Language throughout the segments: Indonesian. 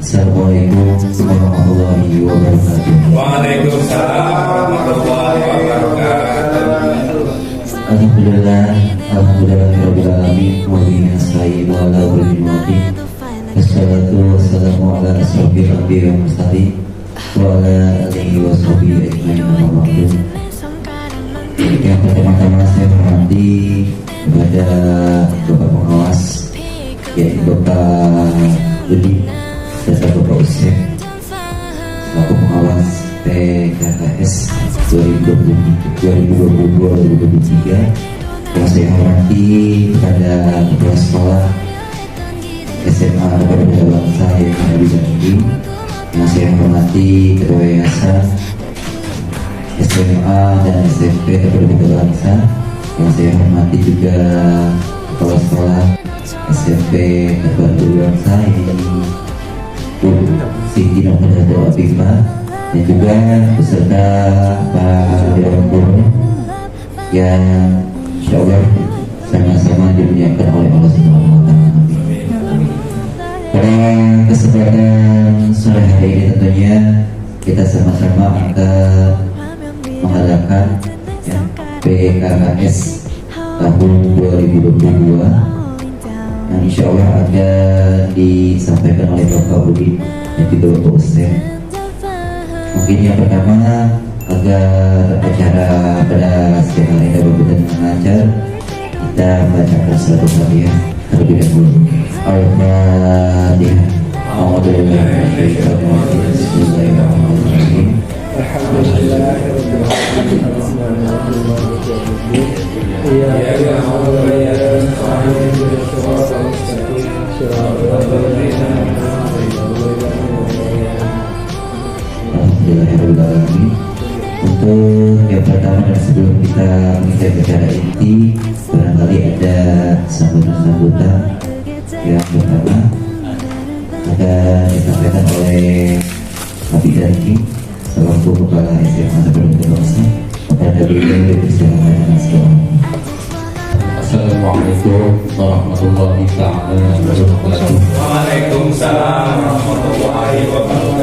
Assalamualaikum warahmatullahi wabarakatuh. Waalaikumsalam warahmatullahi wabarakatuh. Alhamdulillah, rabbil alamin, wa bihi nasta'in wa ala kulli Wassalatu wassalamu ala asyrofil anbiya'i wal mursalin wa ala alihi wa sahbihi ajmain, amma ba'du. Yang pertama-tama saya hormati kepada Bapak Pengawas, yaitu Bapak Budi dan Bapak Usep selaku pengawas PKKS 2022-2023. Yang saya hormati kepada kepala sekolah SMA Republik Bangsa yang ada di Bandung. Yang saya hormati ketua yayasan SMA dan SMP Republik Bangsa. Yang saya hormati juga kepala sekolah SMP Republik Bangsa ini Siti Nurhayati Abimah, dan juga beserta Pak Dewan Guru yang insyaallah sama-sama dimuliakan oleh Allah Subhanahu wa Ta'ala. Pada kesempatan sore hari ini tentunya kita sama-sama akan mengadakan PKKS tahun 2022 yang insya Allah akan disampaikan oleh Bapak Budi dan juga Bapak Usep. Mungkin yang pertama, agar acara pada siang hari dapat berjalan lancar, kita membacakan suatu Fatihah terlebih dahulu. Al-Fatihah. Bismillahirrahmanirrahim. Alhamdulillahirrahmanirrahim. Untuk yang pertama dan sebelum kita mengikuti acara inti, barangkali ada sambutan-sambutan. Yang pertama akan disampaikan oleh Abi Daki selaku Kepala SMA Republik Bangsa. Kepada beliau dipersilakan dengan sekolah. Assalamualaikum warahmatullahi wabarakatuh. Waalaikumsalam warahmatullahi wabarakatuh.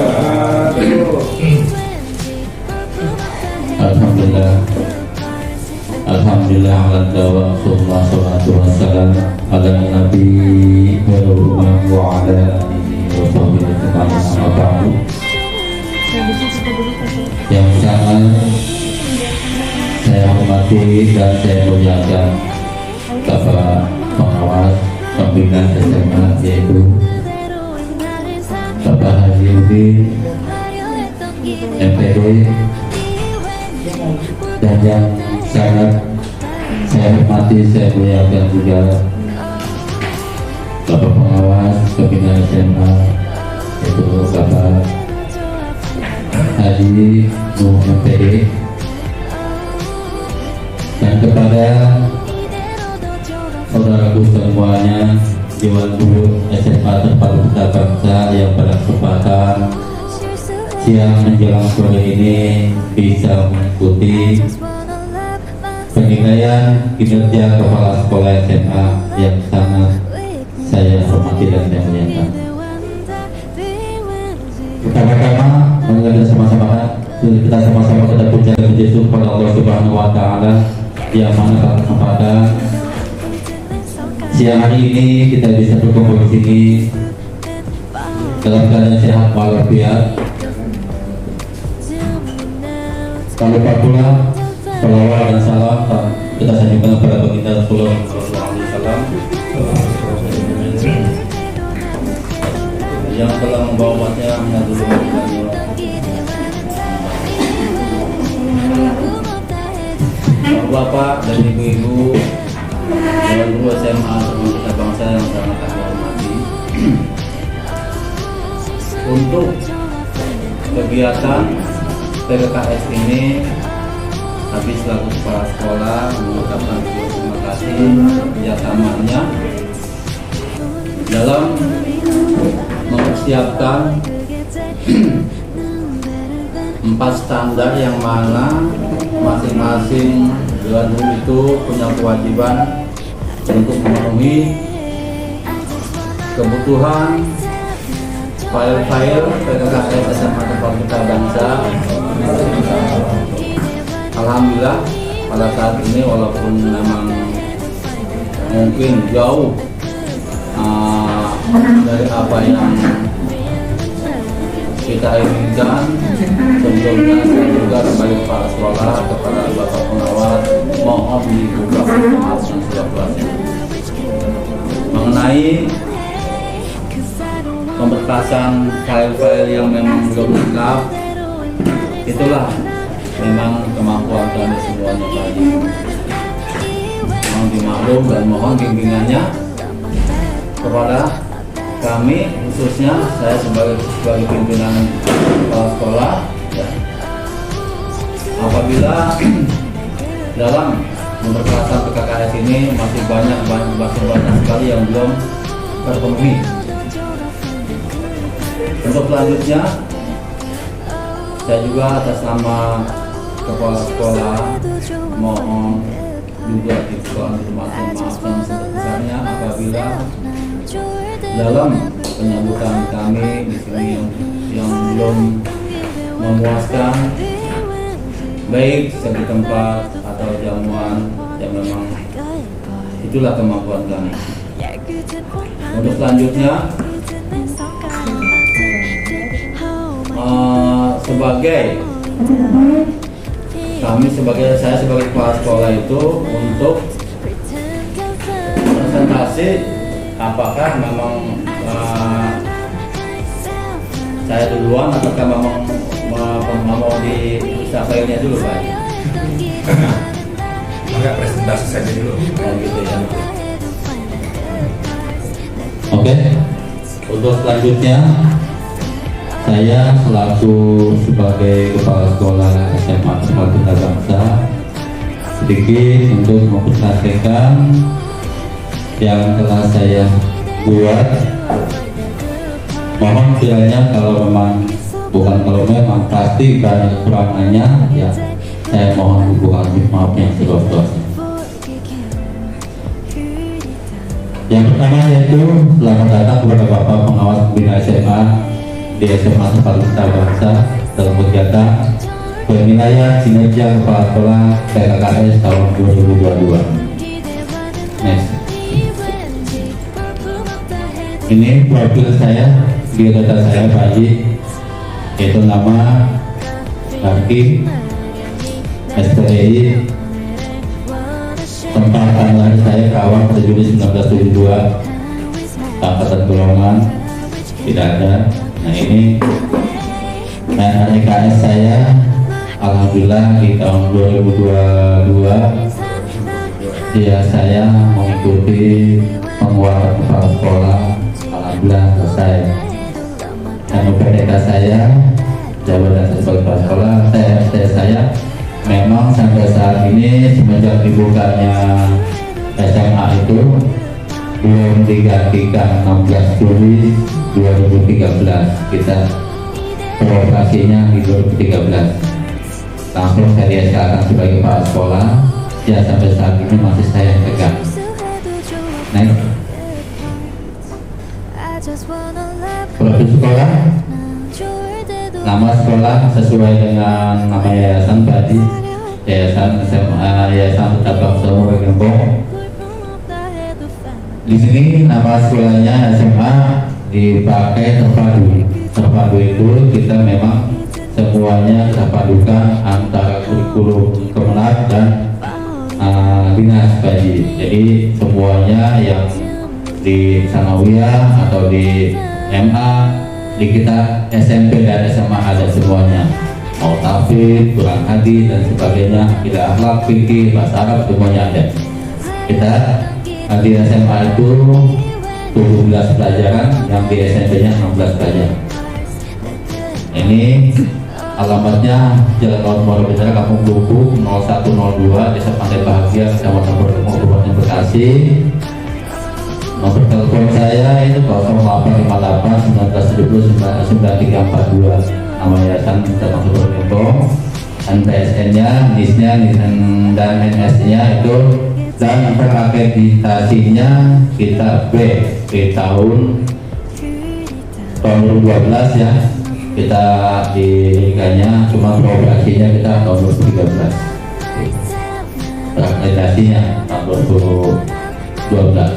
Alhamdulillah ala salatu wassalam ala nabi wa ala alihi wa sahbihi ajma'in. Yang sangat saya hormati dan saya muliakan Bapak Pengawas Pembina SMA, yaitu Bapak Haji Udin MPD, dan yang sangat saya hormati, saya muliakan juga Bapak Pengawas Pembina SMA, yaitu Bapak Haji Nuh MPD, dan kepada saudaraku semuanya Dewan Guru SMA Terpadu Putra Bangsa yang pada kesempatan siang menjelang sore ini bisa mengikuti penilaian kinerja kepala sekolah SMA yang sangat saya hormati dan saya muliakan. Pertama-tama kita sama-sama kita puja puji kepada Allah Subhanahu wa Ta'ala yang mana pada kesempatan siang hari ini kita bisa berkumpul di sini dalam keadaan sehat walafiat. Tak lupa pula salawat dan salam kita sanjungkan kepada baginda Rasulullah SAW yang telah membawa umatnya menyatu Bapak dan Ibu-ibu Dewan Guru SMA Terpadu Putra Bangsa yang sangat kami hormati, untuk kegiatan PKKS ini kami selaku kepala sekolah mengucapkan terima kasih kerjasamanya dalam mempersiapkan 4 standar yang mana masing-masing Dewan Guru itu punya kewajiban untuk memenuhi kebutuhan file-file PKKS SMA Tempat Kita Bangsa. Alhamdulillah pada saat ini walaupun memang mungkin jauh dari apa yang kita inginkan, sebelumnya saya juga sebagai kepala sekolah kepada Bapak Pengawas mohon dibuka maaf yang sebelah-belahnya mengenai pemberkasan file-file yang memang belum lengkap. Itulah memang kemampuan kami semuanya tadi. Mohon dimaklum dan mohon bimbingannya kepada kami, khususnya saya sebagai pimpinan kepala sekolah ya. Apabila dalam pemberkasan PKKS ini masih banyak sekali yang belum terpenuhi. Untuk selanjutnya, saya juga atas nama kepala sekolah mohon juga dibuka informasi maaf yang sebesar-besarnya apabila dalam penyambutan kami di sini yang belum memuaskan, baik segi tempat atau jamuan, yang memang itulah kemampuan kami. Untuk selanjutnya, saya sebagai kepala sekolah itu untuk presentasi apakah memang saya duluan ataukah memang mau disampaikannya dulu Pak? Enggak, presentasi saja dulu. Oh gitu ya. Oke, untuk selanjutnya saya selaku sebagai kepala sekolah SMA Tempat Kita Bangsa sedikit untuk mempresentasikan yang telah saya buat. Mohon kiranya kalau memang pasti banyak kekurangannya ya, saya mohon hubungan maaf yang seluas-luasnya. Yang pertama yaitu selamat datang kepada Bapak Pengawas Pembina SMA di SMA Tempat Kita Bangsa dalam kegiatan penilaian kinerja kepala sekolah PKKS tahun 2022. Next. Ini profil saya, biodata saya Pak Haji, yaitu nama, ranking, SPDI, tempat lahir saya Karawang pada Juli 1972, angkatan golongan tidak ada. Nah ini NKS saya, alhamdulillah di tahun 2022 ya saya mengikuti penguatan kepala sekolah, alhamdulillah selesai. Dan UPTK saya, jabatan saya sebagai kepala sekolah, saya memang sampai saat ini semenjak dibukanya SMA itu belum digantikan 16 Juli 2013, kita beroperasinya di 2013. Langsung saya diangkat sebagai kepala sekolah, ya sampai saat ini masih saya yang pegang. Next. Profil sekolah, nama sekolah sesuai dengan nama yayasan tadi, yayasan SMA Yayasan Cabang Seluruh Gembong. Di sini nama sekolahnya SMA dipakai terpadu. Terpadu itu kita memang semuanya kita padukan antara kurikulum Kemenak dan dinas Baji. Jadi semuanya yang di Sanawiyah atau di MA, di kita SMP dan SMA ada semuanya. Mau tafsir, Quran hadis dan sebagainya, tidak akhlak, fikih, bahasa Arab semuanya ada. Kita di SMA itu 17 pelajaran, yang di SMP-nya 16 pelajaran. Ini alamatnya Jalan Laut Muara Bintara, Kampung Buku 0102, Desa Pantai Bahagia, Kecamatan Bertemu, Kabupaten Bekasi. Nomor telepon saya itu 0858 1970 9342. Nama yayasan Cabang Seluruh Gembong. NPSN-nya, NIS-nya, dan NS-nya itu, dan terakreditasinya kita B tahun tahun 2012 ya kita didirikannya, cuma beroperasinya kita tahun 2013, berakreditasinya tahun 2012.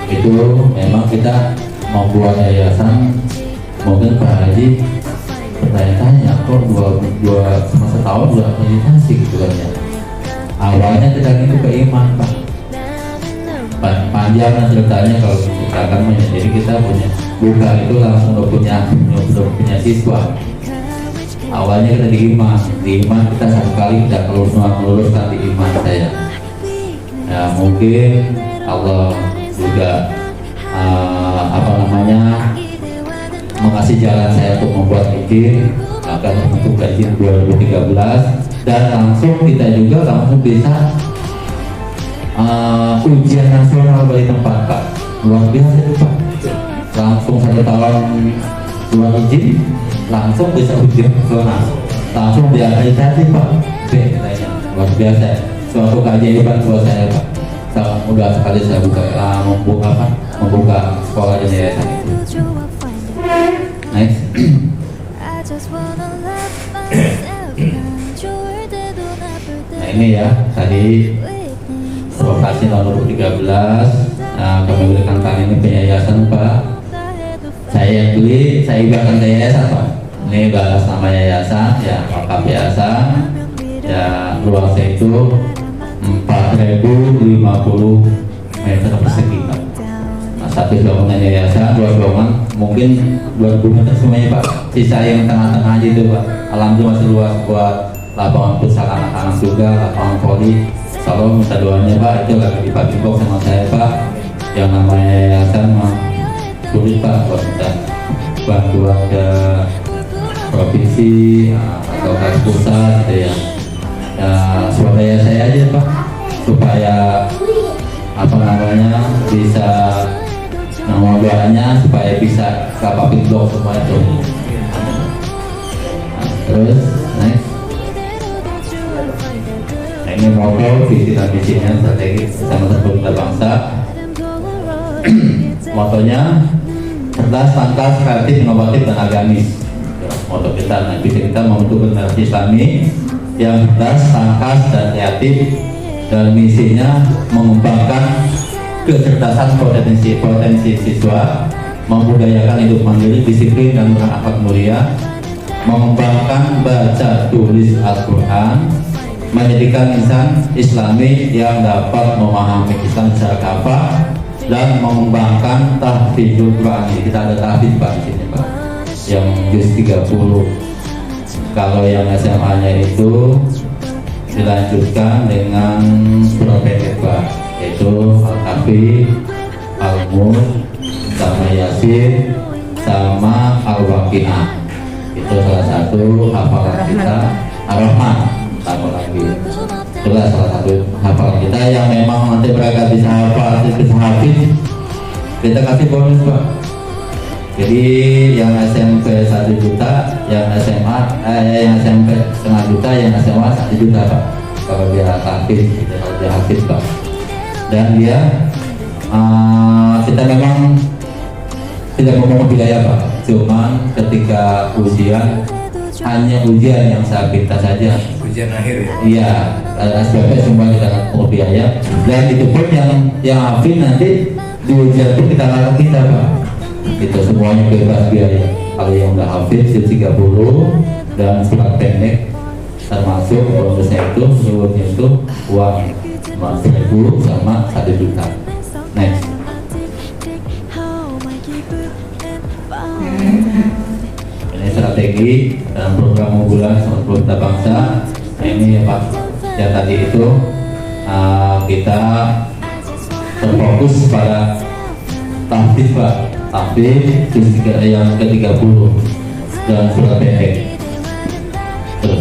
Itu memang kita membuat yayasan, mungkin Pak Haji bertanya-tanya kok dua semasa tahun sudah akreditasi gitu kan ya. Awalnya kita itu ke iman Pak, panjang ceritanya kalau kita akan jadi kita punya buka itu langsung udah punya siswa. Awalnya kita di iman kita satu kali kita meluluskan di iman saya. Ya mungkin Allah juga mengasih jalan saya untuk membuat izin, akan untuk izin 2013 dan langsung kita juga langsung bisa ujian nasional dari tempat Pak, luar biasa itu Pak. Langsung 1 tahun 2 izin langsung bisa ujian nasional, langsung diakreditasi Pak. Luar biasa, suatu keajaiban buat saya Pak. Sangat mudah sekali saya membuka sekolah di yayasan itu. Next. Nah ini ya tadi operasi tahun 2013. Nah, kami berikan kali ini yayasan Pak. Saya yang beli, saya ibaratkan yayasan Pak. Ini balas nama yayasan, ya lengkap yayasan. Ya luasnya itu 4.050 meter persegi Pak. Nah, satu bangunan yayasan, 2 bangunan, mungkin 2.000 meter semuanya Pak. Sisa yang tengah-tengah aja itu Pak. Alhamdulillah masih luas buat lapangan futsal anak-anak juga, lapangan voli. Kalau minta doanya Pak, itu lagi dibagi box sama saya Pak. Yang namanya yayasan sulit Pak buat minta bantuan ke provinsi atau ke pusat gitu ya. Ya swadaya saya aja Pak, supaya bisa nama doanya supaya bisa kapapin blok semua itu. Nah, terus next. Ini moto visi dan misinya strategi bersama Pemuda Bangsa. Motonya cerdas, pantas, kreatif, inovatif dan agamis. Moto kita, nah visi kita membentuk generasi Islami yang cerdas, pantas dan kreatif, dan misinya mengembangkan kecerdasan potensi siswa, membudayakan hidup mandiri, disiplin dan berakhlak mulia, mengembangkan baca tulis Al-Quran, menjadikan insan Islami yang dapat memahami Islam secara kafah, dan mengembangkan tahfidzul Quran. Kita ada tahfidz Pak di sini Pak, yang juz 30. Kalau yang SMA-nya itu dilanjutkan dengan surat pendek Pak, yaitu Al-Kahfi, Al-Mulk, sama Yasin, sama Al-Waqiah. Itu salah satu hafalan kita. Ar-Rahman tambah lagi. Itulah salah satu hafalan kita yang memang nanti mereka bisa hafal, bisa hafiz, kita kasih bonus Pak. Jadi yang SMP 1 juta, yang SMA yang SMP setengah juta, yang SMA 1 juta Pak. Kalau dia hafiz, kalau dia hafiz Pak. Dan dia kita memang tidak ngomong biaya Pak, cuman ketika ujian hanya ujian yang saya minta saja. Ujian akhir ya? Iya, SPP semua kita ngomong biaya. Dan itu pun yang hafiz nanti di ujian pun kita larang kita Pak. Itu semuanya bebas biaya. Kalau yang udah hafiz 30 dan surat pendek termasuk bonusnya itu seluruhnya itu uang 1.000 sama 1 juta. Next. Ini strategi dalam program unggulan Pemuda Bangsa. Nah, ini ya Pak, yang tadi itu kita terfokus pada tahfiz Pak, tahfiz yang ke-30 dan surat pendek. Terus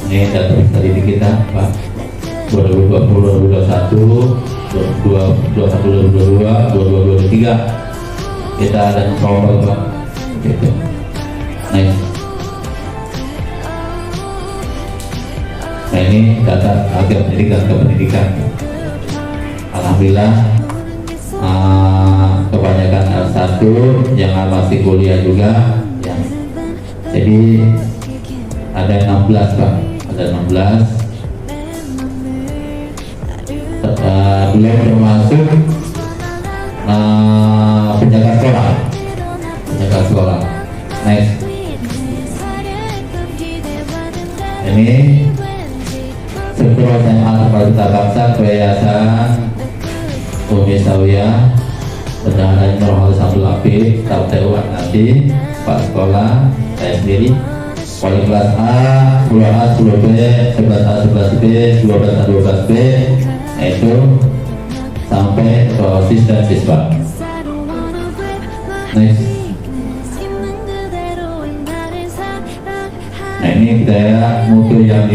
ini data strategi kita Pak, 2020, 2021, 2022, 2023 kita ada nomor Pak gitu. Next. Nah ini data agar pendidikan. Alhamdulillah kebanyakan satu yang masih kuliah juga ya. Jadi ada 16 Pak, ada 16. Belum termasuk penjaga sekolah. Next. Ini Sekolah SMA Sekolah Bangsa Yayasan Umi Sawiyah Bendahara Nur Abdul Habib TU nanti Pak Sekolah, saya sendiri wali kelas A, 10A, 10B, 11A, 11B, 12A, 12B, itu sampai ke OSIS dan siswa. Next. Nah ini budaya mutu yang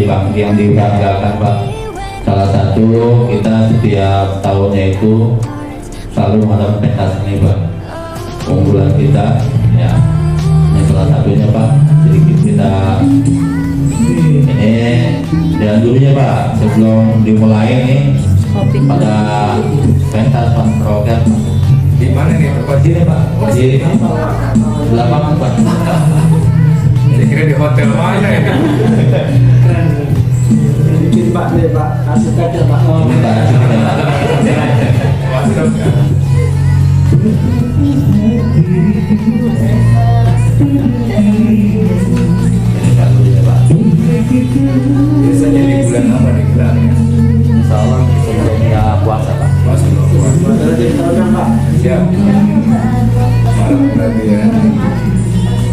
dibanggakan Pak. Salah satu kita setiap tahunnya itu selalu mengadakan pentas ini Pak. Unggulan kita ya. Ini salah satunya Pak. Sedikit kita ini dan dulunya Pak sebelum dimulai ini pada pentas Pak program Di mana nih tempat ini Pak di lapangan Pak. Saya kira di hotel mana ya? Bikin Pak deh Pak, kasih aja Pak. Masuk ya. Biasanya di bulan apa nih gelarnya? Insya Allah sebelumnya puasa Pak. Masuk puasa. Ada di tahunnya Pak. Siap. Malam berarti ya.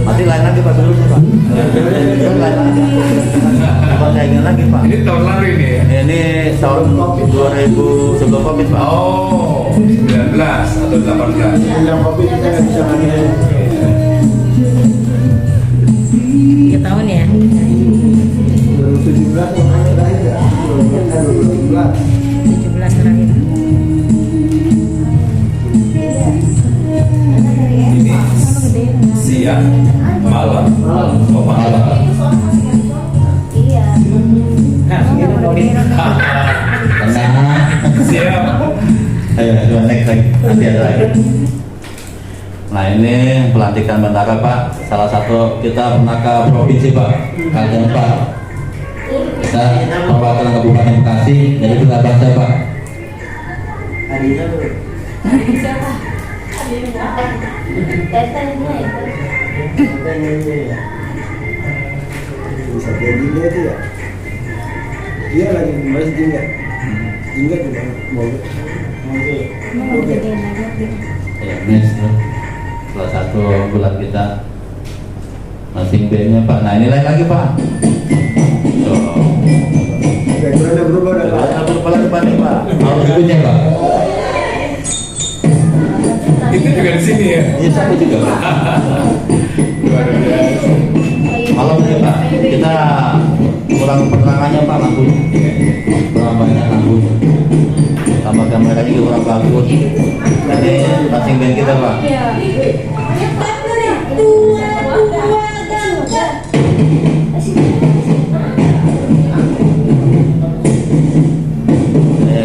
Nanti lain lagi Pak dulu Pak. Lain lagi. Bukan saya ingin lagi Pak. Ini tahun lalu ini ya? Ini tahun 2000 sebelum Covid Pak. Oh, 19 atau 18. Yang kopi kita nggak bisa lagi. 3 tahun ya? 2017 kemarin terakhir ya. 2017. 17 terakhir. Ini siang, malam, oh malam. Siap. Ayo, coba next lagi. Nanti ada lagi. Nah ini pelantikan bendara Pak. Salah satu kita pernah ke provinsi Pak. Kalian Pak, kita perwakilan Kabupaten Bekasi dari Duta Bangsa Pak. Bisa jadi dia itu ya. Dia lagi membahas jingga. Jingga juga mau. Oke. Ya, next. Salah satu bulan kita masing bandnya Pak. Nah ini lain lagi Pak. Oke, udah berubah udah Pak. Satu kepala depan nih Pak. Harus punya Pak. Itu juga di sini ya? Iya sama juga Pak. Luar biasa. Malam ini Pak. Kita kurang penerangannya Pak lampunya. Kurang banyak lampunya. Tambah kameranya juga kurang bagus. Jadi masing band kita Pak.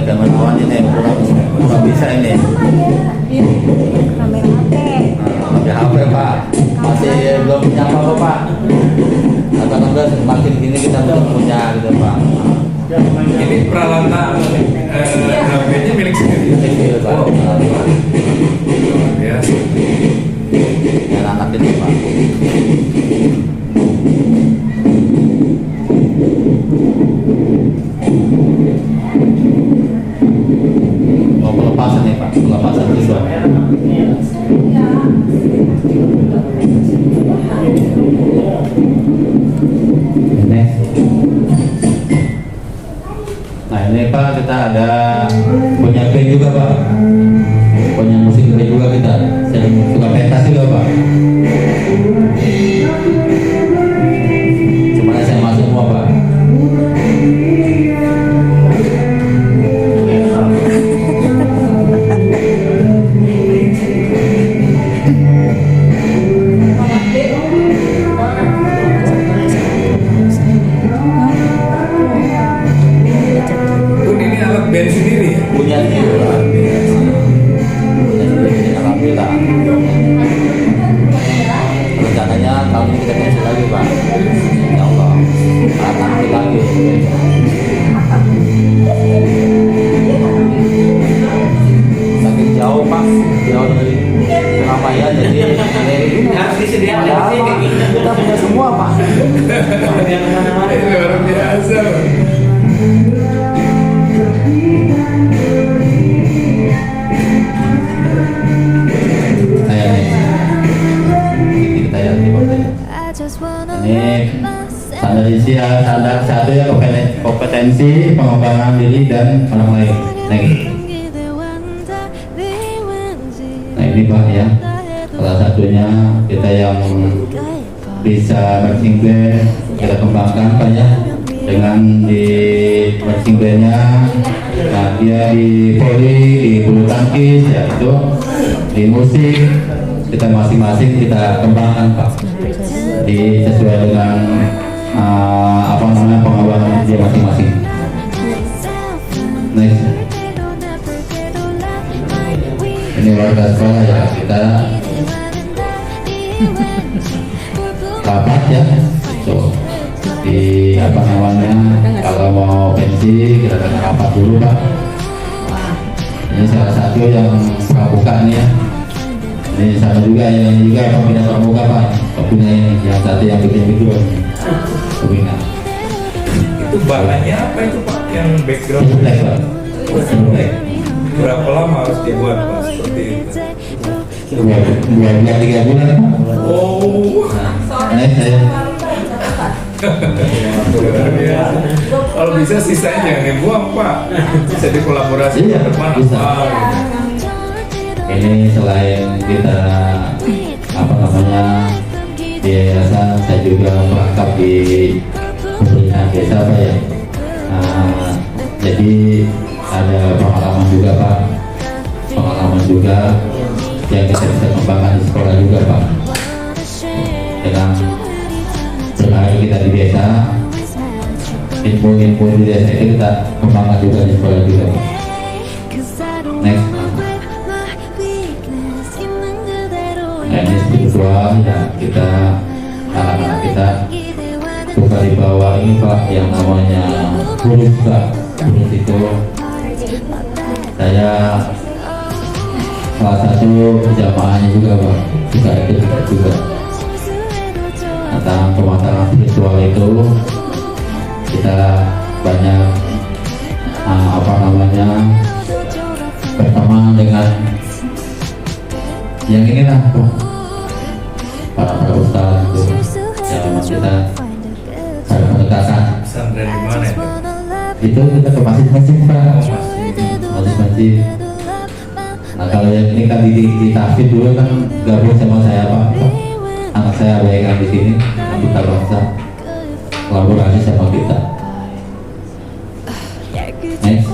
Kamerawan ini kurang bisa ini. Pakai HP Pak. Masih belum punya apa Pak. Kata-kata semakin gini kita belum punya gitu Pak. Ini peralatan HP-nya milik sendiri. Kecil Pak. Oh, luar biasa. Dan anak ini Pak. Mau pelepasan nih Pak, pelepasan siswa. Nah ini Pak kita ada punya band juga Pak, punya musik band juga kita, sering suka pentas juga Pak. Cuma SMA semua Pak. Ini alat band sendiri ya? Punya sendiri Pak. Punya sendiri, alhamdulillah. Saking jauh Pak, jauh dari Surabaya, jadi dari ini Harus disediakan padahal, di sini. Pak, kita punya semua Pak. Ini luar biasa. Nah, ini kita yang di bawah ini. Ini standar isi ya, standar satu ya, kompetensi pengembangan diri dan orang lain. Nah ini Pak ya, salah satunya kita yang bisa marching band kita kembangkan Pak ya, dengan di marching bandnya, nah dia di voli, di bulu tangkis ya, itu di musik kita masing-masing kita kembangkan Pak, di sesuai dengan apa namanya pengembangan dia masing-masing. Next, ini warga sekolah ya, kita rapat ya, so di apa namanya, kalau mau pensi kita akan rapat dulu Pak. Ini salah satu yang pramuka nih ya, ini sama juga yang juga pembina pramuka Pak, pembina ini yang satu yang bikin video pembina Itu bahannya apa itu Pak? Yang background itu black Pak. berapa lama harus dibuat Pak seperti itu? Dua bulan 3 bulan Pak. Oh, Nah, ini saya luar biasa. Kalau bisa sisanya jangan dibuang Pak. Bisa dikolaborasi Iya, bermanfaat. bisa. Ini selain kita apa namanya di yayasan, saya juga merangkap di pemerintahan desa Pak ya. Nah, jadi ada pengalaman juga Pak, pengalaman juga yang kita bisa kembangkan di sekolah juga Pak. Dengan berlari kita di desa, info-info di desa itu kita kembangkan juga di sekolah juga Pak. Next. Nah, ini spiritual ya, kita anak-anak kita suka dibawa ini Pak yang namanya kurus Pak. Kurus itu saya salah satu jamaahnya juga Pak, suka ikut juga tentang pemasaran spiritual itu. Kita banyak apa namanya berteman dengan yang inilah para ustaz itu yang memang kita saling pendekatan. Pesantren di mana itu? Itu kita ke masjid-masjid Pak, masjid-masjid. Nah kalau yang ini kan di tahfidz dulu kan gabung sama saya Pak, anak saya bayangkan di sini, nanti kita bangsa kolaborasi sama kita. Next,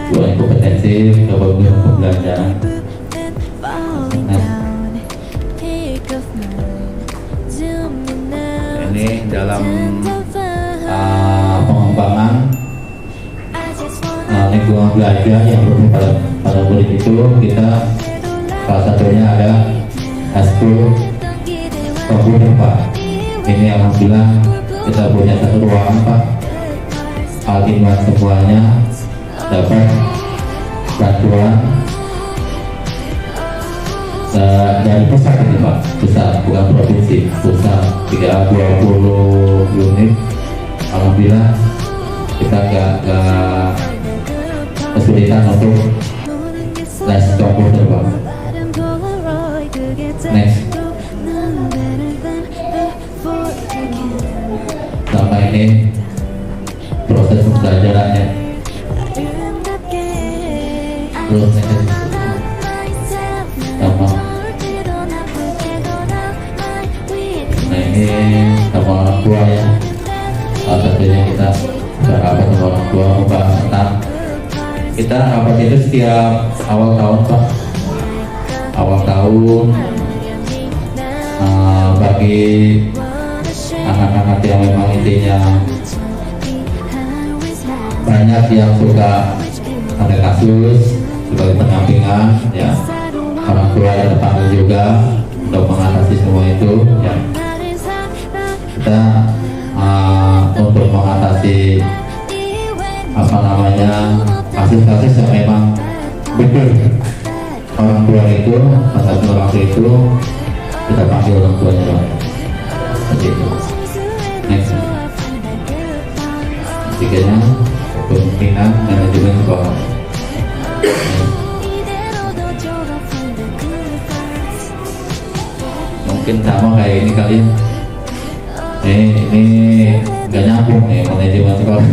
dua kompetensi kepemimpinan pembelajaran. Ini dalam pengembangan lingkungan belajar yang berada pada murid itu, kita salah satunya ada Haskul komputer Pak. Ini alhamdulillah kita punya satu ruangan Pak, alhamdulillah semuanya dapat bantuan dari pusat ini Pak, pusat bukan provinsi, pusat 20 unit. Alhamdulillah kita gak kesulitan untuk les komputer Pak. Next, sama ini proses pembelajarannya. Terus next, sama nah ini sama orang tua ya, salah satunya kita berapa sama orang tua membahas tentang kita rapat itu setiap awal tahun Pak, awal tahun bagi anak-anak yang memang intinya banyak yang suka ada kasus sebagai pendampingan ya, orang tua yang terpanggil juga untuk mengatasi semua itu ya. Kita untuk mengatasi apa namanya kasus-kasus yang memang betul orang tua itu, mengatasi orang tua itu kita panggil orang tuanya Pak. Seperti itu. Next. Ketiganya kepemimpinan manajemen sekolah. Mungkin sama kayak ini kali. Ini nggak nyambung nih manajemen sekolah.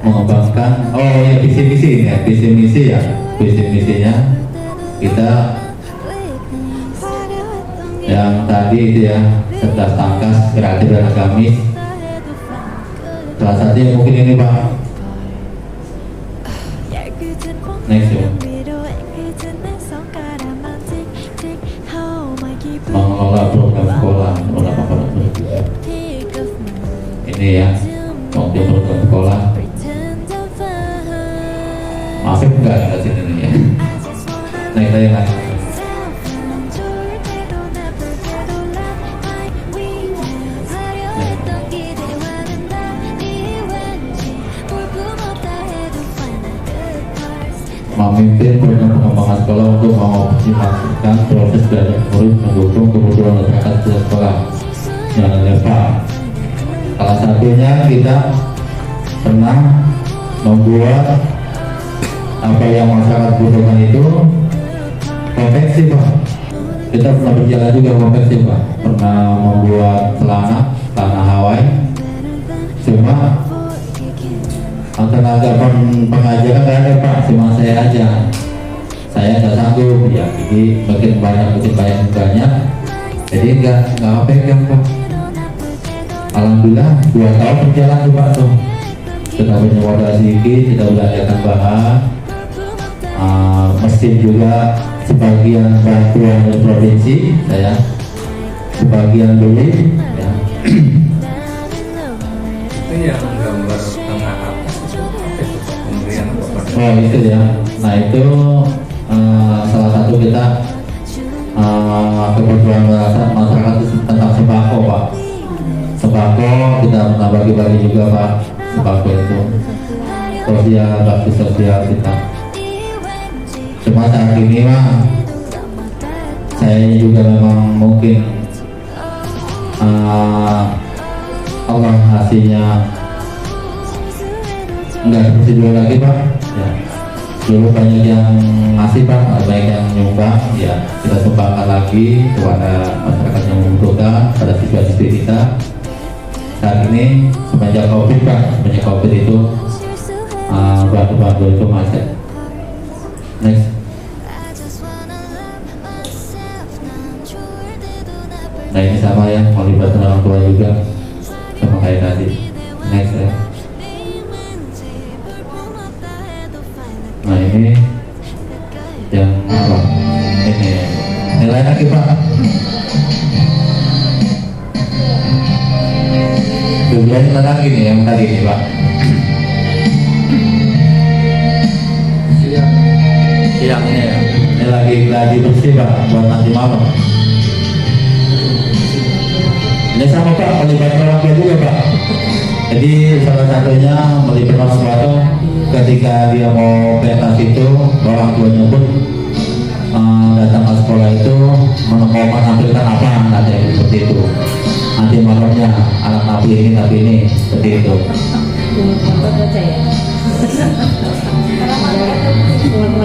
Mengembangkan, oh ya visi misi ya, visi misinya kita yang tadi itu ya, 11 tangkas kreatif dan agamis. Salah satunya mungkin ini Pak. Next ya. Mengelola program sekolah, mengelola program. Ini ya, mengelola program sekolah. Maafin enggak sini nih ya. Naik lagi. Memimpin program pengembangan sekolah untuk mengoptimalkan proses belajar murid, mendukung kebutuhan masyarakat di sekolah yang relevan. Salah satunya kita pernah membuat apa yang masyarakat butuhkan itu konveksi Pak. Kita pernah berjalan juga konveksi Pak, pernah membuat celana Hawaii. Cuma tenaga pengajaran nggak ada Pak, cuma saya aja. Saya nggak sanggup ya, jadi makin banyak, jadi nggak pegang Pak. Alhamdulillah 2 tahun berjalan tuh Pak tuh. Kita punya modal sedikit, kita udah adakan bahan, mesin juga sebagian bantuan dari provinsi, saya sebagian beli. Ya. Itu yang gambar tengah atas itu apa itu Pak? Pemberian apa Pak? Oh itu ya, nah itu salah satu kita kebutuhan masyarakat itu tentang sembako Pak. Sembako kita pernah bagi-bagi juga Pak, sembako itu bakti sosial kita. Cuma saat ini mah saya juga memang mungkin Allah hasilnya enggak seperti dulu lagi Pak ya. Dulu banyak yang ngasih Pak, banyak yang nyumbang ya, kita sumbangkan lagi kepada masyarakat yang membutuhkan, pada siswa-siswi kita. Saat ini semenjak COVID Pak, itu bantu-bantu itu macet. Next. Nah ini sama ya, melibatkan orang tua juga sama kayak tadi. Next ya. Nah ini yang apa? Ini nilai lagi Pak. Tujuannya lagi nih yang tadi nih Pak. Siang ini ya. Ini lagi bersih Pak buat nanti malam. Ini sama Pak, melibatkan orang tua juga Pak. Jadi salah satunya melibatkan orang tua ketika dia mau pentas itu, orang tuanya pun datang ke sekolah itu mau menampilkan apa, ada yang seperti itu. Nanti malamnya anak nabi ini seperti itu. Baca ya.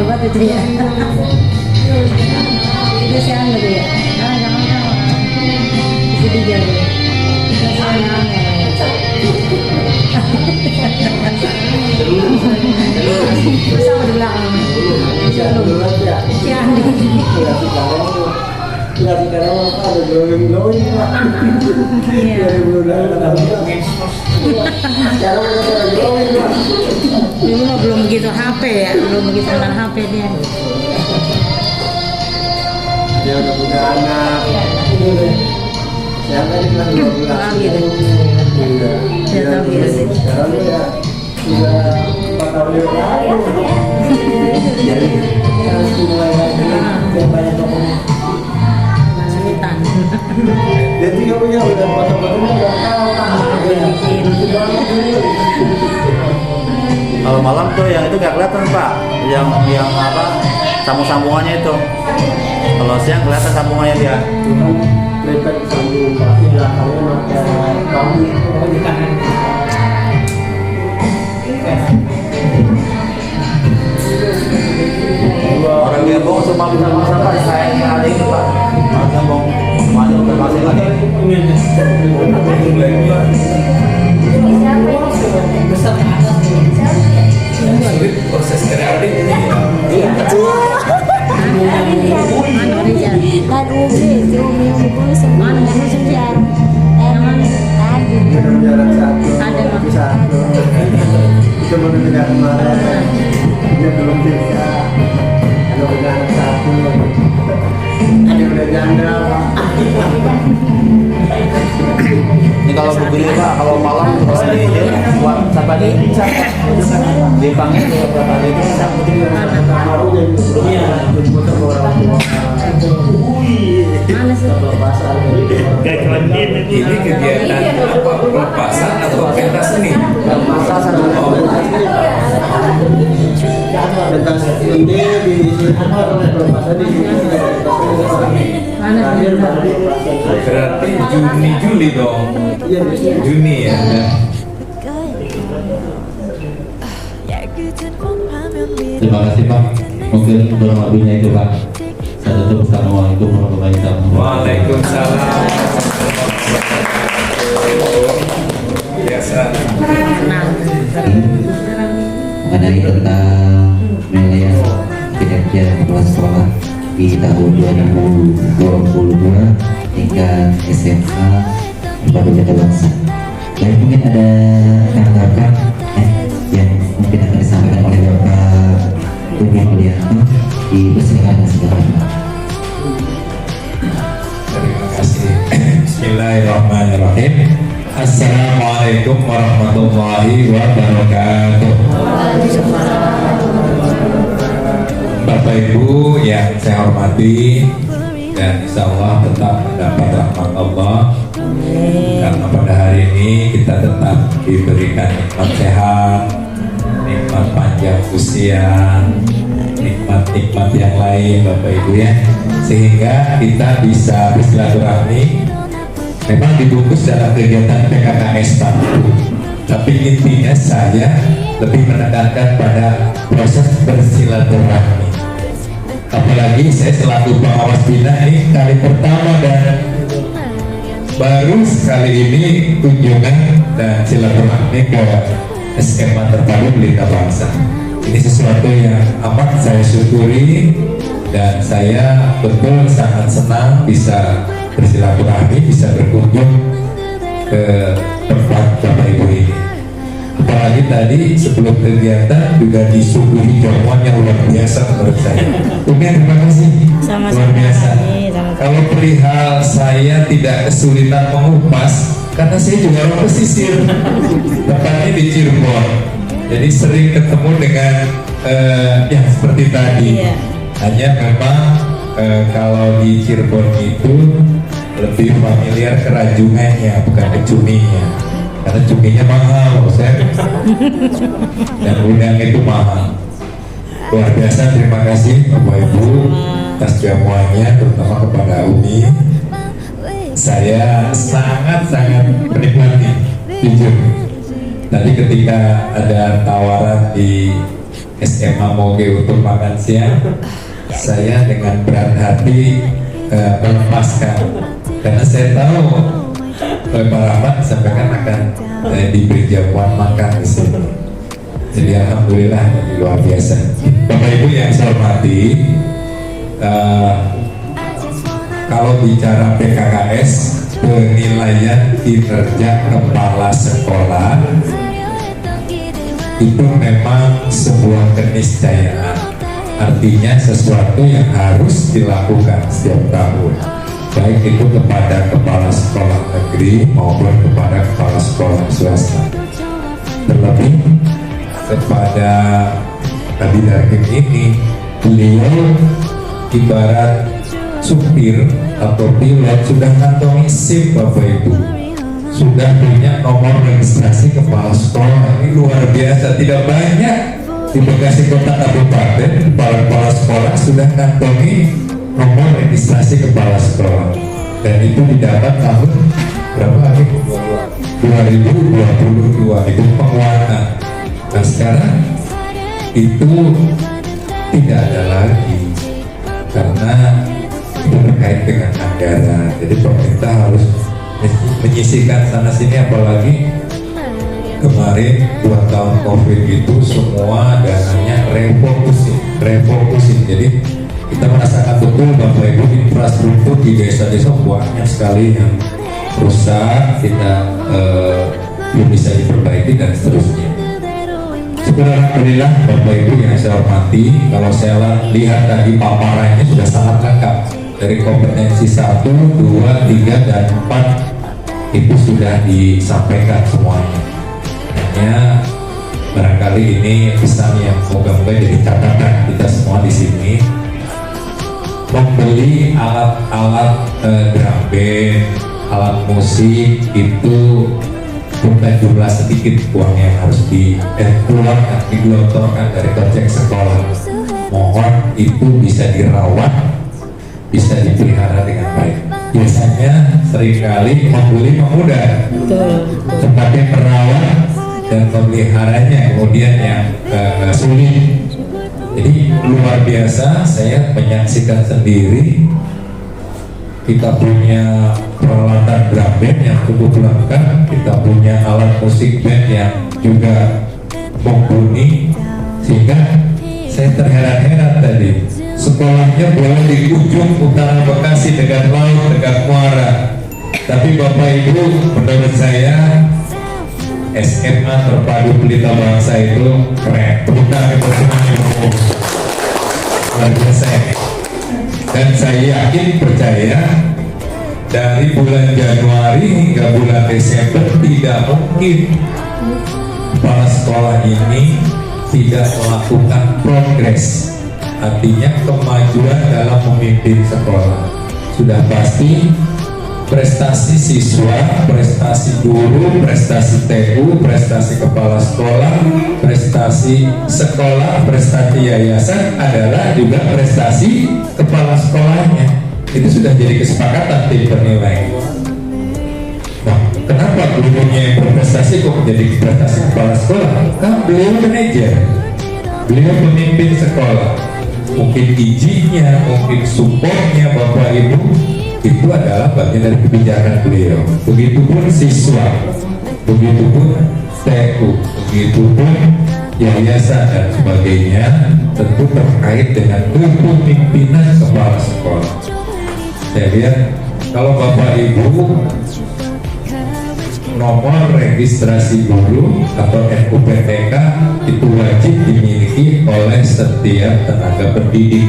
Baca ya. Itu siang gitu ya. Jangan. Jadi jadi. Bersama di belakang. Siang di. Sekarang ada glowing Pak. Iya. Sekarang ada glowing Pak. Dulu mah belum begitu HP ya, belum begitu kenal HP dia. Dia udah punya anak. Yang tadi kan 12. Gitu. Iya. Tahu ya. Sekarang dia sudah 4 tahun yang lalu. Jadi harus mulai lagi dan banyak tokohnya. Kesulitan. Dia juga punya udah foto-fotonya udah tahu. kelihatan Pak, yang apa sambung-sambungannya itu. Kalau siang kelihatan sambungannya dia. Letak sambung Pak, di belakangnya ada bambu di kanan. Orang Gembong semua bisa masak Pak, saya hari ini Pak. Orang Gembong banyak terkasih lagi. Sulit proses kreatif ini. Dan umi, si umi dulu semua sejarah. Tadi. Minum jarak satu, Ada, Pak. kopi satu. Itu baru tidak kemarin. Dia belum bisa. Kalau punya anak satu, dia udah janda Pak. Ini kalau begini Pak, kalau malam kalau buat sampai dipanggil berapa kali itu? Baru jadi sebelumnya jemput sama orang tua. Mana sih? Ini kegiatan apa? Pelepasan atau pentas seni? Masa sama pentas ini di sini pelepasan di sini. Mana sih? Berarti Juni Juli dong. Iya di sini. Juni ya. Terima kasih Pak. Mungkin kurang lebihnya itu Pak. Saya tutup. Assalamualaikum warahmatullahi wabarakatuh. Waalaikumsalam. Biasa. Mengenai tentang penilaian kinerja kepala sekolah di tahun 2022 tingkat SMA Lembaga Jatah Bangsa. Dan mungkin ada tanggapan yang mungkin akan disampaikan oleh Bapak Umi Mulyana di persidangan sekarang. Terima kasih. Bismillahirrahmanirrahim. Assalamualaikum warahmatullahi wabarakatuh. Bapak Ibu yang saya hormati, dan insya Allah tetap mendapat rahmat Allah, karena pada hari ini kita tetap diberikan nikmat sehat, nikmat panjang usia, nikmat-nikmat yang lain Bapak Ibu ya, sehingga kita bisa bersilaturahmi. Memang dibungkus dalam kegiatan PKKS Pak, tapi intinya saya lebih menekankan pada proses bersilaturahmi. Apalagi saya selaku pengawas bina ini kali pertama dan baru sekali ini kunjungan dan silaturahmi ke SMA Terpadu Pelita Bangsa. Ini sesuatu yang amat saya syukuri, dan saya betul sangat senang bisa bersilaturahmi, bisa berkunjung ke tempat Bapak Ibu ini. Apalagi tadi sebelum kegiatan juga disuguhi jamuan yang luar biasa menurut saya. Terima kasih. Luar biasa. Kalau perihal saya tidak kesulitan mengupas, karena saya juga orang pesisir, tepatnya di Cirebon. Jadi sering ketemu dengan yang seperti tadi. Hanya memang kalau di Cirebon itu lebih familiar kerajungannya, bukan ke cuminya, karena cuminya mahal, saya dan udang itu mahal. Luar biasa, terima kasih Bapak Ibu atas jamuannya, terutama kepada Umi. Saya sangat-sangat menikmati, jujur. Tadi ketika ada tawaran di SMA Moge untuk makan siang, saya dengan berat hati melepaskan, karena saya tahu Pak Rahmat sampaikan akan diberi jamuan makan di sini. Jadi alhamdulillah luar biasa. Bapak Ibu yang saya hormati, kalau bicara PKKS, penilaian kinerja kepala sekolah itu memang sebuah keniscayaan. Artinya sesuatu yang harus dilakukan setiap tahun, baik itu kepada kepala sekolah negeri maupun kepada kepala sekolah swasta. Terlebih kepada Nabi Darkim ini, beliau ibarat supir atau pilot sudah kantongi SIM Bapak Ibu, sudah punya nomor registrasi kepala sekolah. Ini luar biasa, tidak banyak di Bekasi Kota Kabupaten, kepala sekolah sudah kantongi nomor registrasi kepala sekolah, dan itu didapat tahun berapa lagi? 2022 itu penguatan. Nah sekarang itu tidak ada lagi karena itu terkait dengan anggaran. Jadi pemerintah harus menyisihkan sana sini, apalagi kemarin 2 tahun COVID itu semua dananya refocusing. Jadi kita merasakan betul Bapak Ibu, infrastruktur di desa-desa banyak sekali yang rusak, tidak belum bisa diperbaiki dan seterusnya. Syukur alhamdulillah Bapak Ibu yang saya hormati, kalau saya lihat tadi paparannya sudah sangat lengkap dari kompetensi 1, 2, 3, dan 4 itu sudah disampaikan semuanya. Hanya barangkali ini pesan yang moga-moga jadi catatan kita semua di sini. Membeli alat-alat drum band, alat musik itu bukan jumlah sedikit uang yang harus dikeluarkan, digelontorkan dari kocek sekolah. Mohon itu bisa dirawat, bisa dipelihara dengan baik. Biasanya seringkali membeli memudah, tetapi merawat dan memeliharanya kemudian yang sulit. Jadi luar biasa, saya menyaksikan sendiri. Kita punya peralatan drum band yang cukup lengkap, kita punya alat musik band yang juga mumpuni, sehingga saya terheran-heran tadi. Sekolahnya boleh di ujung utara Bekasi, dekat laut, dekat muara, tapi Bapak Ibu menurut saya SMA Terpadu Pelita Bangsa itu keren. Tepuk tangan untuk semuanya luar biasa ini. Dan saya yakin, percaya, dari bulan Januari hingga bulan Desember tidak mungkin kepala sekolah ini tidak melakukan progres, artinya kemajuan dalam memimpin sekolah. Sudah pasti prestasi siswa, prestasi guru, prestasi TU, prestasi kepala sekolah, prestasi sekolah, prestasi yayasan adalah juga prestasi kepala sekolahnya. Itu sudah jadi kesepakatan tim penilai. Nah, kenapa gurunya yang berprestasi kok menjadi prestasi kepala sekolah? Kan beliau manajer, beliau pemimpin sekolah. Mungkin izinnya, mungkin supportnya Bapak Ibu itu adalah bagian dari kebijakan beliau. Begitupun siswa, begitupun TU, begitupun yayasan dan sebagainya, tentu terkait dengan kepemimpinan kepala sekolah. Saya lihat kalau Bapak Ibu nomor registrasi guru atau NUPTK itu wajib dimiliki oleh setiap tenaga pendidik.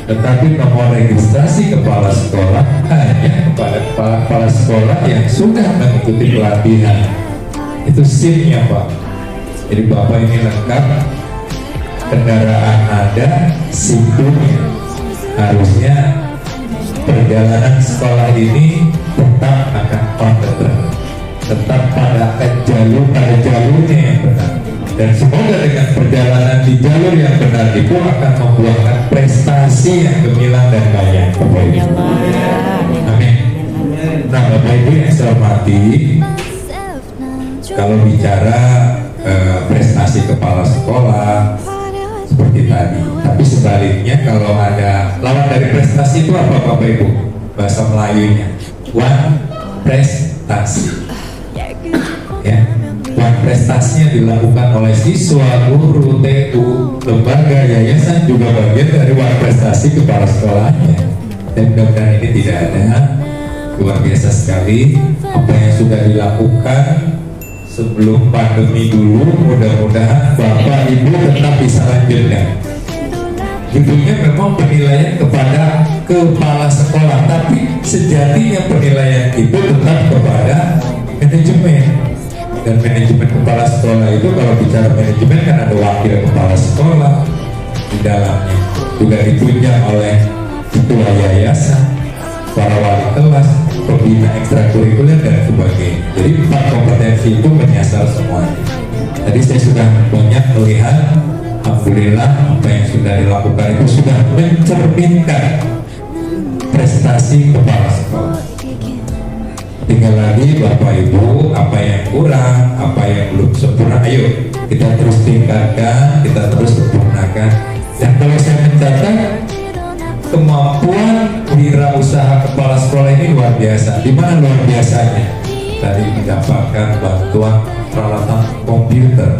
Tetapi nomor registrasi kepala sekolah hanya kepada kepala sekolah yang sudah mengikuti pelatihan. Itu SIM-nya Pak. Jadi Bapak ini lengkap, kendaraan ada, SIM-nya. Harusnya perjalanan sekolah ini tetap akan on the track, tetap pada jalurnya yang benar. Dan semoga dengan perjalanan di jalur yang benar itu akan membuahkan prestasi yang gemilang dan banyak. Amin. Nah Bapak Ibu yang saya hormati, kalau bicara prestasi kepala sekolah seperti tadi, tapi sebaliknya kalau ada lawan dari prestasi itu apa Bapak Ibu? Bahasa Melayunya wan prestasi, ya. Prestasinya dilakukan oleh siswa, guru, TU, lembaga, yayasan juga bagian dari prestasi kepala sekolahnya. Dan mudah-mudahan ini tidak ada. Luar biasa sekali apa yang sudah dilakukan sebelum pandemi dulu. Mudah-mudahan Bapak Ibu tetap bisa lanjutkan. Judulnya memang penilaian kepada kepala sekolah, tapi sejatinya penilaian itu tetap kepada manajemen. Dan manajemen kepala sekolah itu, kalau bicara manajemen kan ada wakil kepala sekolah di dalamnya, juga ditunjang oleh ketua yayasan, para wali kelas, pembina ekstrakurikuler dan sebagainya. Jadi 4 kompetensi itu menyasar semuanya. Tadi saya sudah banyak melihat, alhamdulillah apa yang sudah dilakukan itu sudah mencerminkan prestasi kepala sekolah. Tinggal lagi Bapak Ibu, apa yang kurang, apa yang belum sempurna, ayo kita terus tingkatkan, kita terus sempurnakan. Dan kalau saya mencatat, kemampuan wirausaha kepala sekolah ini luar biasa. Di mana luar biasanya? Tadi mendapatkan bantuan peralatan komputer,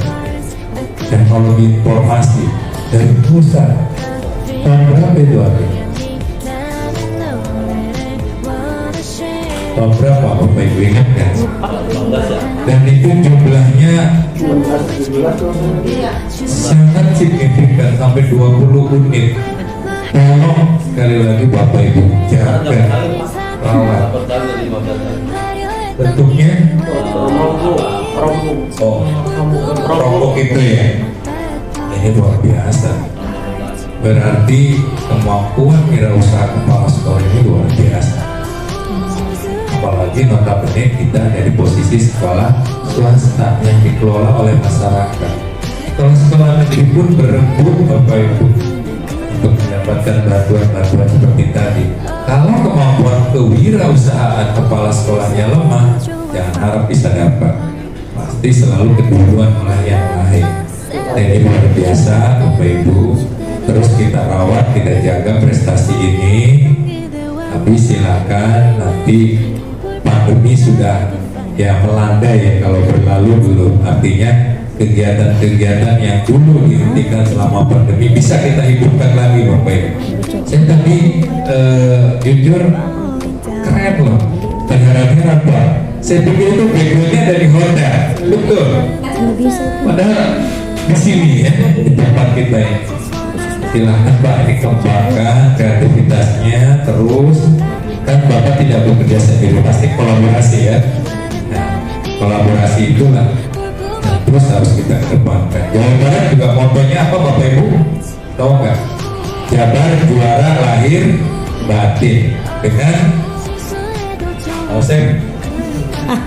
teknologi informasi dari pusat. Tahun berapa itu artinya? Tahun berapa Bapak Ibu ingat kan? Dan itu jumlahnya sangat signifikan, sampai 20 unit. Tolong sekali lagi Bapak Ibu jaga, rawat. Bentuknya rombok itu ya. Ini luar biasa. Berarti kemampuan wirausaha kepala sekolah ini luar biasa. Apalagi notabene kita dari posisi sekolah swasta yang dikelola oleh masyarakat. Kalau sekolah negeri pun berebut Bapak Ibu untuk mendapatkan bantuan-bantuan seperti tadi. Kalau kemampuan kewirausahaan kepala sekolahnya lemah, jangan harap bisa dapat. Pasti selalu keduluan oleh yang lain. Dan ini luar biasa Bapak Ibu. Terus kita rawat, kita jaga prestasi ini. Tapi silakan nanti pandemi sudah ya melanda ya, kalau berlalu dulu, artinya kegiatan-kegiatan yang dulu dihentikan selama pandemi bisa kita hidupkan lagi Bapak Ibu. Saya tadi jujur keren loh, terheran-heran Pak. Saya pikir itu backgroundnya dari Honda, betul. Padahal di sini ya, di tempat kita ini. Silahkan Pak dikembangkan kreativitasnya terus. Kan Bapak tidak bekerja sendiri, pasti kolaborasi ya. Nah, kolaborasi itulah yang terus harus kita kedepankan. Jawa Barat juga motonya apa Bapak Ibu? Tahu nggak? Jabar juara lahir batin dengan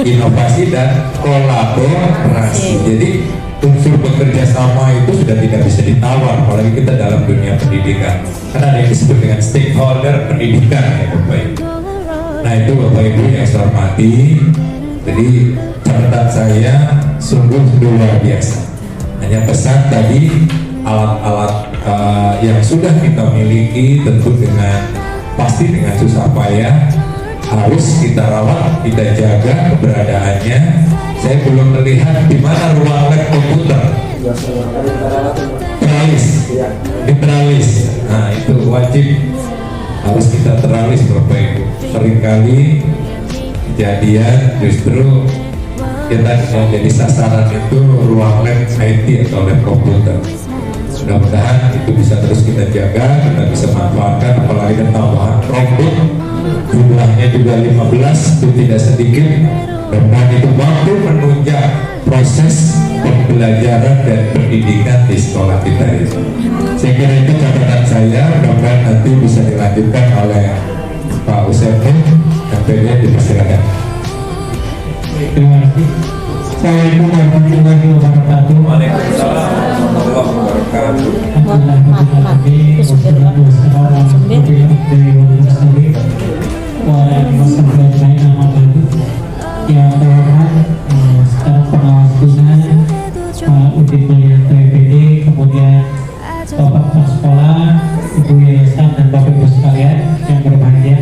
inovasi dan kolaborasi. Jadi unsur bekerja sama itu sudah tidak bisa ditawar, apalagi kita dalam dunia pendidikan. Karena ada yang disebut dengan stakeholder pendidikan ya Bapak Ibu. Nah itu Bapak Ibu yang saya hormati. Jadi catatan saya sungguh luar biasa. Hanya pesan tadi, alat-alat yang sudah kita miliki tentu pasti dengan susah payah harus kita rawat, kita jaga keberadaannya. Saya belum melihat di mana ruang lab komputer. Teralis. Nah itu wajib harus kita teralis Bapak Ibu. Seringkali kejadian justru kita yang jadi sasaran itu ruang lab IT atau lab komputer. Mudah-mudahan itu bisa terus kita jaga, kita bisa manfaatkan, apalagi ada tambahan robot, jumlahnya juga 15, itu tidak sedikit. Dan itu mampu menunjang proses pembelajaran dan pendidikan di sekolah kita itu. Saya kira itu catatan saya, mudah-mudahan nanti bisa dilanjutkan oleh Pak Usaimin dan PD dipersilakan. Terima kasih. Assalamualaikum warahmatullahi wabarakatuh. Waalaikumsalam warahmatullahi wabarakatuh. Yang terhormat sekarang pengawas tugas Pak Udin Mulia TPD, kemudian Bapak Kepala Sekolah, Ibu Yayasan dan Bapak Ibu sekalian yang berbahagia.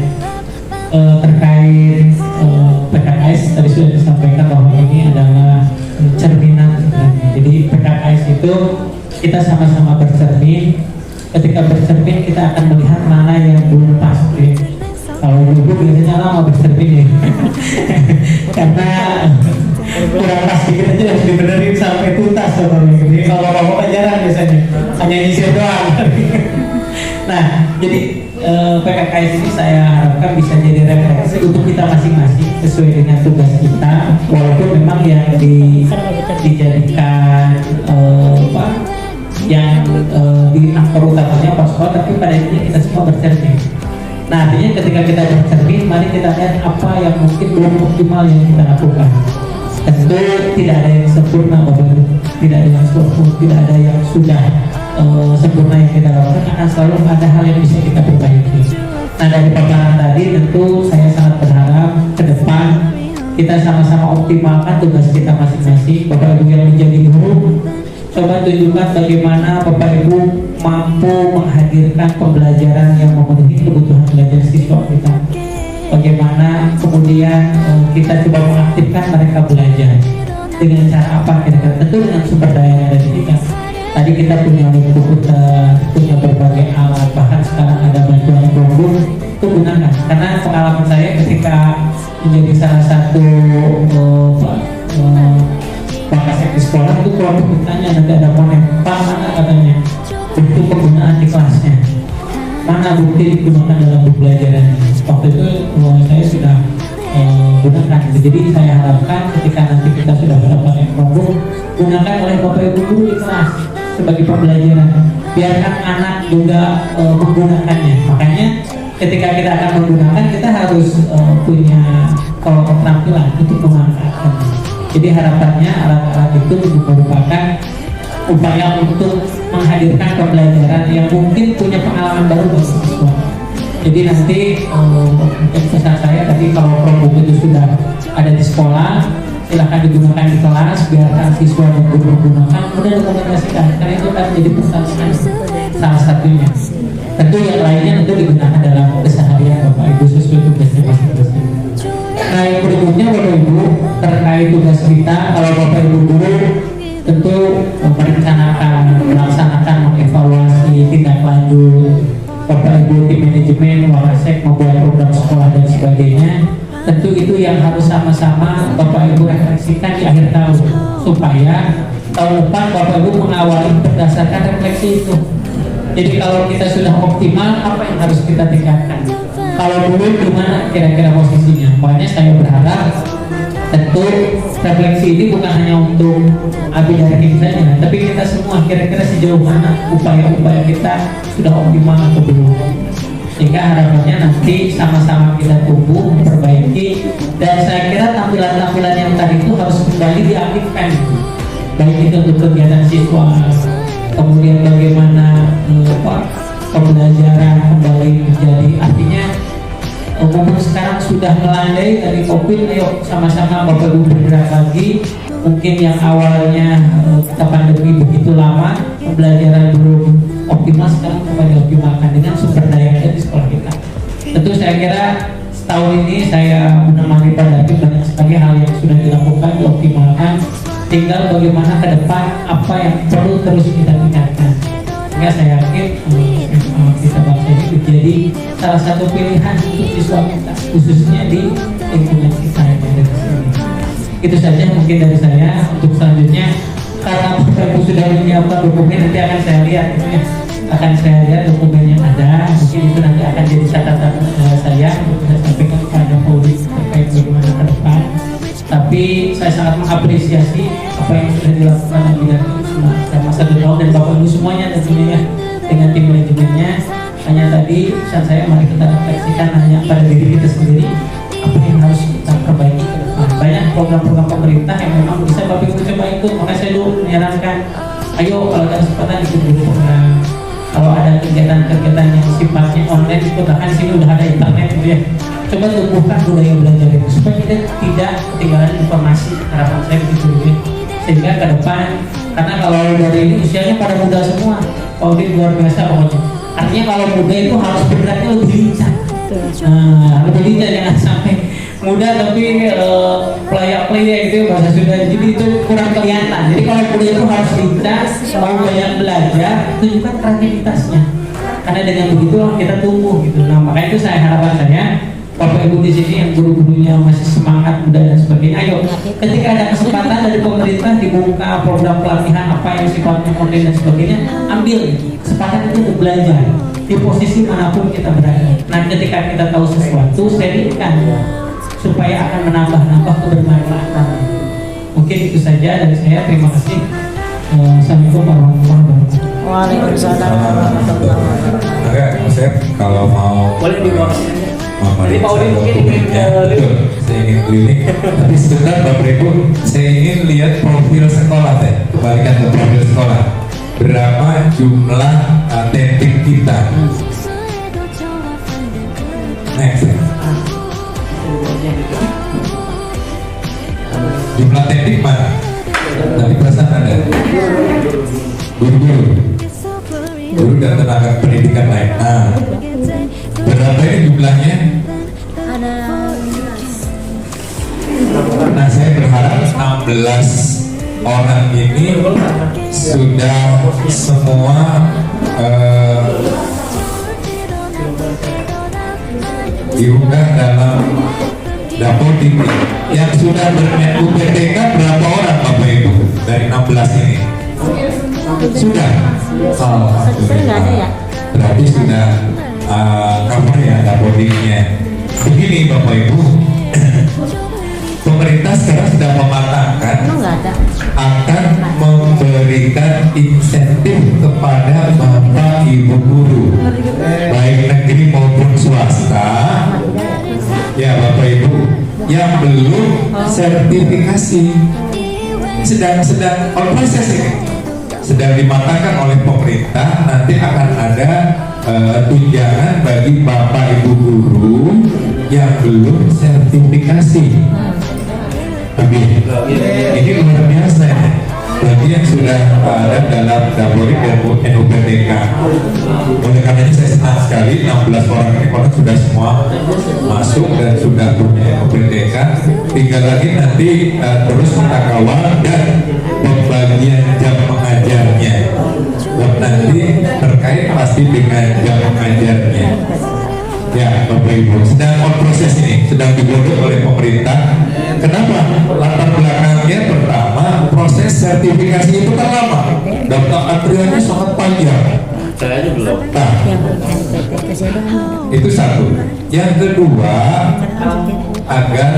Terkait PKS tadi sudah disampaikan bahwa ini adalah cerminan. Jadi PKS itu kita sama-sama bercermin. Ketika bercermin kita akan melihat mana yang belum pasti. Kalau dulu biasanya lama bercermin ya. Karena kurang pas dikit aja harus dibenerin sampai tuntas. Jadi kalau ngomong jarang biasanya hanya nyisir doang. Nah jadi PKKS ini saya harapkan bisa jadi refleksi untuk kita masing-masing sesuai dengan tugas kita, walaupun memang yang dijadikan yang di aktor utamanya Pak Sekolah, tapi pada intinya kita semua bercermin. Nah artinya ketika kita bercermin, mari kita lihat apa yang mungkin belum optimal yang kita lakukan. Tentu tidak ada yang sempurna Bapak Ibu, tidak ada yang sempurna, tidak ada yang sudah sempurna yang kita lakukan, akan selalu ada hal yang bisa kita perbaiki. Nah dari paparan tadi tentu saya sangat berharap ke depan kita sama-sama optimalkan tugas kita masing-masing. Bapak Ibu yang menjadi guru, coba tunjukkan bagaimana Bapak Ibu mampu menghadirkan pembelajaran yang memenuhi kebutuhan belajar siswa kita. Bagaimana kemudian kita coba mengaktifkan mereka belajar dengan cara apa kira-kira, tentu dengan sumber daya yang ada di kita. Tadi kita punya komputer, punya berbagai alat, bahkan sekarang ada bantuan Chromebook, itu gunakan. Karena pengalaman saya ketika menjadi salah satu Wakasek di sekolah itu Chromebook ditanya, nanti ada monet, Pak mana katanya bukti penggunaan di kelasnya, mana bukti digunakan dalam pembelajaran. Waktu itu saya sudah gunakan. Jadi saya harapkan ketika nanti kita sudah mendapatkan Chromebook, gunakan oleh Bapak Ibu guru di kelas sebagai pembelajaran. Biarkan anak juga menggunakannya. Makanya ketika kita akan menggunakan, kita harus punya keterampilan untuk memanfaatkannya. Jadi harapannya alat-alat itu merupakan upaya untuk menghadirkan pembelajaran yang mungkin punya pengalaman baru bagi siswa. Jadi nanti mungkin pesan saya tadi, kalau Chromebook itu sudah ada di sekolah, silahkan digunakan di kelas, biarkan siswa dan guru menggunakan, kemudian dokumentasikan, karena itu akan menjadi persamaan salah satunya. Tentu yang lainnya tentu digunakan dalam keseharian Bapak Ibu sesuai tugasnya masing-masing. Nah yang berikutnya Bapak Ibu terkait tugas kita, kalau Bapak Ibu guru tentu merencanakan, melaksanakan, mengevaluasi tindak lanjut, Bapak Ibu tim manajemen Wakasek membuat program sekolah dan sebagainya. Tentu itu yang harus sama-sama Bapak Ibu refleksikan di akhir tahun, supaya tahun depan Bapak Ibu mengawali berdasarkan refleksi itu. Jadi kalau kita sudah optimal, apa yang harus kita tingkatkan? Kalau belum, gimana kira-kira posisinya? Makanya saya berharap tentu refleksi ini bukan hanya untuk Abi dari tim saja, tapi kita semua kira-kira sejauh mana upaya-upaya kita sudah optimal atau belum. Sehingga harapannya nanti sama-sama kita tumbuh, memperbaiki, dan saya kira tampilan-tampilan yang tadi itu harus kembali diaktifkan, baik itu untuk kegiatan siswa, kemudian bagaimana pembelajaran kembali menjadi, artinya umum sekarang sudah melandai dari COVID, ayo sama-sama Bapak Ibu bergerak lagi. Mungkin yang awalnya kita pandemi begitu lama, pembelajaran belum optimal, sekarang kembali optimalkan dengan sumber daya yang ada di sekolah kita. Tentu saya kira setahun ini saya menemani Pak David, banyak sekali hal yang sudah dilakukan, dioptimalkan. Tinggal bagaimana ke depan apa yang perlu terus kita tingkatkan. Sehingga saya yakin kita bangsa ini menjadi salah satu pilihan untuk siswa kita, khususnya di lingkungan kita yang ada di sini. Itu saja mungkin dari saya. Untuk selanjutnya, karena Bapak Ibu sudah menyiapkan dokumen, nanti akan saya lihat itu ya. Akan saya lihat dokumen yang ada, mungkin itu nanti akan jadi catatan saya untuk saya sampaikan kepada Polri terkait bagaimana ke depan. Tapi saya sangat mengapresiasi apa yang sudah dilakukan di bidang itu selama 1 tahun, dan Bapak Ibu semuanya tentunya ya, dengan tim manajemennya. Hanya tadi pesan saya, mari kita refleksikan hanya pada diri kita sendiri, apa yang harus kita perbaiki ke depan. Banyak program-program pemerintah yang memang bisa Bapak Ibu coba ikut. Makanya saya dulu menyarankan, ayo kalau ada kesempatan ikut dulu program. Kalau ada kegiatan-kegiatan yang sifatnya online, itu bahkan sini udah ada internet gitu ya. Coba tumbuhkan budaya belajar itu supaya kita tidak ketinggalan informasi. Harapan saya begitu ya. Sehingga ke depan, karena kalau dari ini usianya pada muda semua, kalau dia luar biasa pokoknya. Artinya kalau muda itu harus bergeraknya lebih lincah. Lebih lincah, jangan sampai muda tapi pelayak-pelayak gitu bahasa Sunda, jadi itu kurang kelihatan. Jadi kalau muda itu harus lincah, mau banyak belajar, tunjukkan kreativitasnya. Karena dengan begitu kita tumbuh gitu. Nah makanya itu saya harapan saya, Bapak Ibu di sini yang guru-gurunya masih semangat, muda dan sebagainya, ayo ketika ada kesempatan dari pemerintah dibuka program pelatihan apa yang sifatnya online dan sebagainya, ambil kesempatan itu untuk belajar di posisi manapun kita berada. Nah ketika kita tahu sesuatu, sharingkan supaya akan menambah kebermanfaatan. Mungkin itu saja dari saya. Terima kasih. Assalamualaikum warahmatullahi wabarakatuh. Waalaikumsalam warahmatullahi wabarakatuh. Oke, Mas Ed, kalau mau Boleh di bawah. memeriksa Pak Udi mungkin ingin dokumennya. Betul, saya ingin keliling. Tapi sebentar Bapak Ibu, saya ingin lihat profil sekolah teh. Kembalikan ke profil sekolah. Berapa jumlah tentik kita? Next. Jumlah tentik mana? Tadi perasaan ada. Guru dan tenaga pendidikan lain. Nah, berapa ini jumlahnya? Ada Nah, saya berharap 16 orang ini sudah semua diunggah dalam Dapodik. Yang sudah ber-UPTK berapa orang Bapak Ibu dari 16 ini? Sudah. Saya nggak ada ya. Berarti sudah cover ya Dapodiknya. Begini Bapak Ibu, pemerintah sekarang sedang mematangkan Emang nggak ada. akan memberikan insentif kepada bapak ibu guru baik negeri maupun swasta ya Bapak Ibu yang belum sertifikasi, sedang on proses ini, sedang dimatangkan oleh pemerintah. Nanti akan ada tunjangan bagi bapak ibu guru yang belum sertifikasi. Tapi ini luar biasa ya. Bagi yang sudah ada dalam Dapodik dan NUPTK. Oleh karenanya saya senang sekali 16 orang ini kalau sudah semua masuk dan sudah punya NUPTK. Tinggal lagi nanti terus kita kawal dan pembagian jam mengajarnya. Dan nanti terkait pasti dengan jam mengajarnya. Ya Bapak Ibu, sedang on proses ini, sedang digodok oleh pemerintah. Kenapa? Latar belakangnya pertama, proses sertifikasi itu kan lama, daftar antriannya sangat panjang. Saya aja belum. Nah, Yang PTK saya itu satu. Yang kedua, agar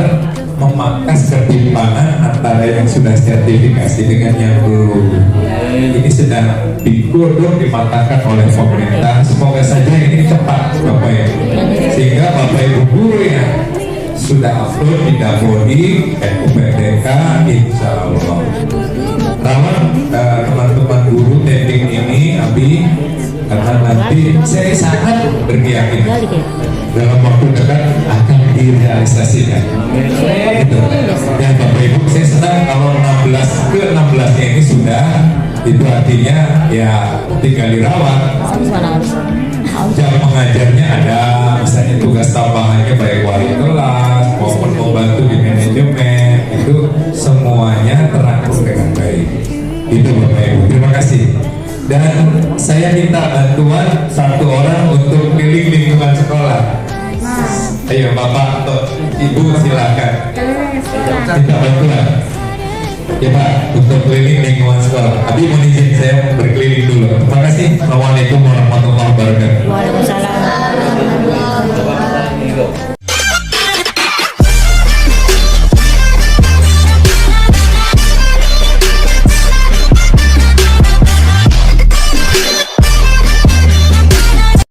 memangkas ketimpangan antara yang sudah sertifikasi dengan yang belum. Ini sedang digodok, dimatangkan oleh pemerintah. Semoga saja ini cepat Bapak Ibu, sehingga Bapak Ibu guru yang sudah upload di Dapodik, NUPTK, insya Allah rawat teman-teman guru teknik ini Abi, karena nanti saya sangat berkeyakinan dalam waktu dekat akan direalisasikan. Gitu. Dan Bapak Ibu, saya senang kalau 16 ke 16 ini sudah, itu artinya ya tinggal dirawat. Jam mengajarnya ada, misalnya tugas tambahannya baik wali kelas maupun membantu di manajemen, itu semuanya terangkum dengan baik. Itu Bapak Ibu, terima kasih. Dan saya minta bantuan satu orang untuk keliling lingkungan sekolah. Ayo Bapak atau Ibu silakan. Minta bantuan. Ya Pak, untuk keliling lingkungan sekolah. Abi mohon izin saya berkeliling dulu. Terima kasih. Assalamualaikum warahmatullahi wabarakatuh.